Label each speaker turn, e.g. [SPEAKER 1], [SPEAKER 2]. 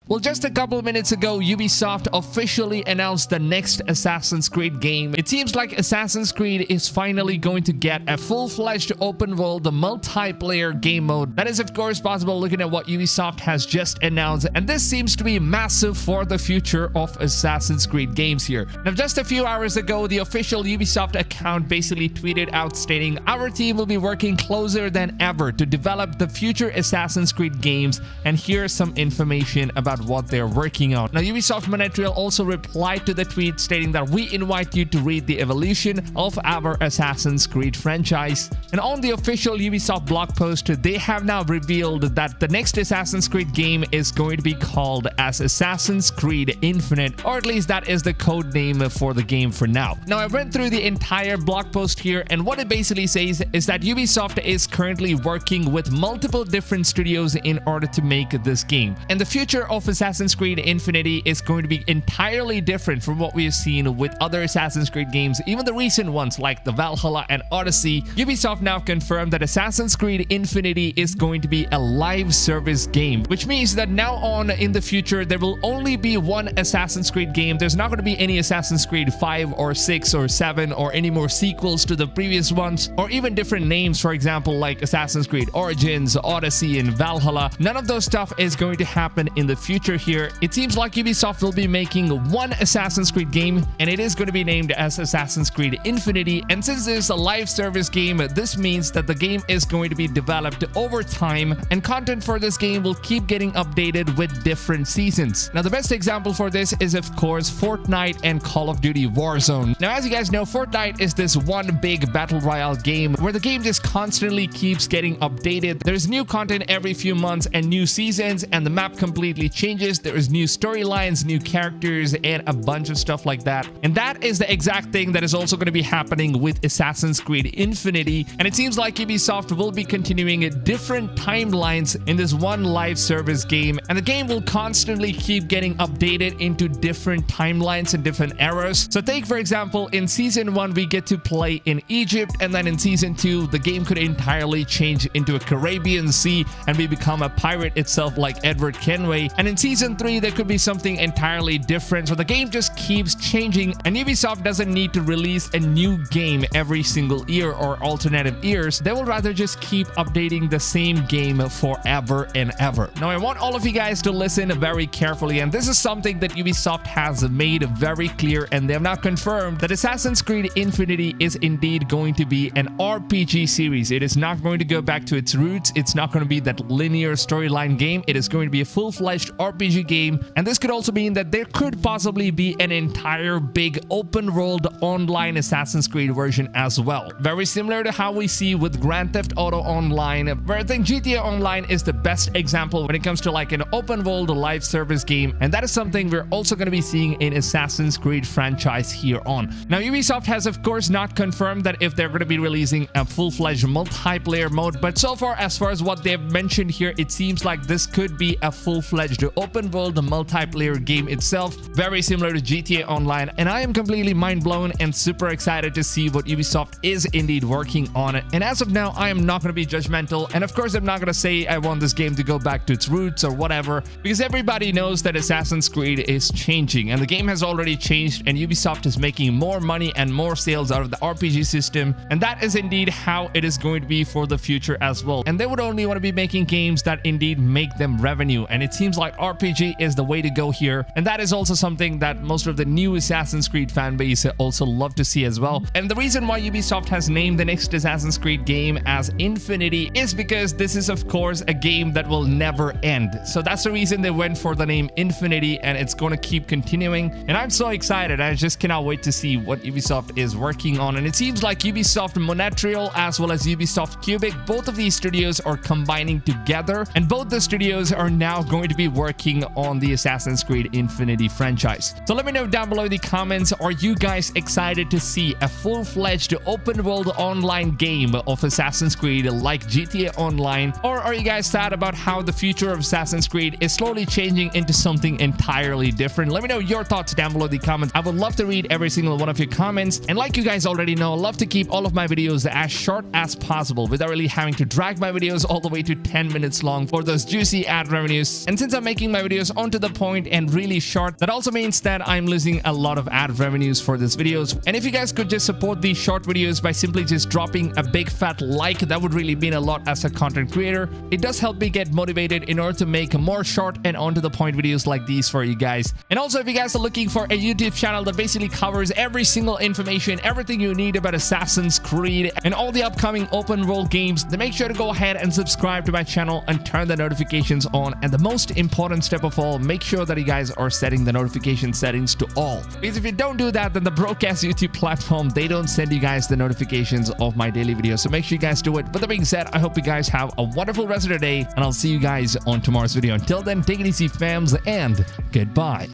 [SPEAKER 1] Well, just a couple of minutes ago, Ubisoft officially announced the next Assassin's Creed game. It seems like Assassin's Creed is finally going to get a full-fledged open-world multiplayer game mode. That is, of course, possible looking at what Ubisoft has just announced, and this seems to be massive for the future of Assassin's Creed games here. Now, just a few hours ago, the official Ubisoft account basically tweeted out stating, "Our team will be working closer than ever to develop the future Assassin's Creed games, and here's some information about what they're working on." Now, Ubisoft Montreal also replied to the tweet stating that we invite you to read the evolution of our Assassin's Creed franchise. And on the official Ubisoft blog post, they have now revealed that the next Assassin's Creed game is going to be called as Assassin's Creed Infinite, or at least that is the code name for the game for now. Now, I went through the entire blog post here, and what it basically says is that Ubisoft is currently working with multiple different studios in order to make this game. And the future of Assassin's Creed Infinity is going to be entirely different from what we have seen with other Assassin's Creed games, even the recent ones like the Valhalla and Odyssey. Ubisoft now confirmed that Assassin's Creed Infinity is going to be a live service game, which means that now on in the future, there will only be one Assassin's Creed game. There's not going to be any Assassin's Creed 5 or 6 or 7 or any more sequels to the previous ones, or even different names, for example, like Assassin's Creed Origins, Odyssey, and Valhalla. None of those stuff is going to happen in the future here. It seems like Ubisoft will be making one Assassin's Creed game, and it is going to be named as Assassin's Creed Infinity. And since it is a live service game, this means that the game is going to be developed over time, and content for this game will keep getting updated with different seasons. Now, the best example for this is, of course, Fortnite and Call of Duty Warzone. Now, as you guys know, Fortnite is this one big battle royale game where the game just constantly keeps getting updated. There's new content every few months and new seasons, and the map completely changes. There's new storylines, new characters, and a bunch of stuff like that. And that is the exact thing that is also going to be happening with Assassin's Creed Infinity. And it seems like Ubisoft will be continuing different timelines in this one live service game. And the game will constantly keep getting updated into different timelines and different eras. So take, for example, in Season 1, we get to play in Egypt. And then in Season 2, the game could entirely change into a Caribbean Sea and we become a pirate itself like Edward Kenway. And in Season 3, there could be something entirely different. So the game just keeps changing, and Ubisoft doesn't need to release a new game every single year or alternative years. They will rather just keep updating the same game forever and ever. Now, I want all of you guys to listen very carefully, and this is something that Ubisoft has made very clear, and they have now confirmed that Assassin's Creed Infinity is indeed going to be an RPG series. It is not going to go back to its roots. It's not going to be that linear storyline game. It is going to be a full-fledged RPG game, and this could also mean that there could possibly be an entire big open world online Assassin's Creed version as well. Very similar to how we see with Grand Theft Auto Online, where I think GTA Online is the best example when it comes to like an open world live service game, and that is something we're also going to be seeing in Assassin's Creed franchise here on. Now, Ubisoft has of course not confirmed that if they're going to be releasing a full-fledged multiplayer mode, but so far as what they've mentioned here, it seems like this could be a full-fledged open world multiplayer game itself, very similar to GTA Online. And I am completely mind blown and super excited to see what Ubisoft is indeed working on. And as of now, I am not going to be judgmental, and of course I'm not going to say I want this game to go back to its roots or whatever, because everybody knows that Assassin's Creed is changing, and the game has already changed, and Ubisoft is making more money and more sales out of the RPG system, and that is indeed how it is going to be for the future as well. And they would only want to be making games that indeed make them revenue, and it seems like RPG is the way to go here, and that is also something that most of the new Assassin's Creed fan base also love to see as well. And the reason why Ubisoft has named the next Assassin's Creed game as Infinity is because this is of course a game that will never end. So that's the reason they went for the name Infinity, and it's going to keep continuing, and I'm so excited. I just cannot wait to see what Ubisoft is working on. And it seems like Ubisoft Montreal as well as Ubisoft Quebec, both of these studios are combining together, and both the studios are now going to be working on the Assassin's Creed Infinity franchise. So let me know down below in the comments, are you guys excited to see a full-fledged open world online game of Assassin's Creed like GTA Online, or are you guys sad about how the future of Assassin's Creed is slowly changing into something entirely different? Let me know your thoughts down below in the comments. I would love to read every single one of your comments, and like you guys already know, I love to keep all of my videos as short as possible without really having to drag my videos all the way to 10 minutes long for those juicy ad revenues. And since I'm making making my videos onto the point and really short. That also means that I'm losing a lot of ad revenues for these videos. And if you guys could just support these short videos by simply just dropping a big fat like, that would really mean a lot as a content creator. It does help me get motivated in order to make more short and onto the point videos like these for you guys. And also, if you guys are looking for a YouTube channel that basically covers every single information, everything you need about Assassin's Creed and all the upcoming open world games, then make sure to go ahead and subscribe to my channel and turn the notifications on. And the most important step of all, make sure that you guys are setting the notification settings to all. Because if you don't do that, then the broadcast YouTube platform, they don't send you guys the notifications of my daily videos. So make sure you guys do it. With that being said, I hope you guys have a wonderful rest of the day, and I'll see you guys on tomorrow's video. Until then, take it easy, fams, and goodbye.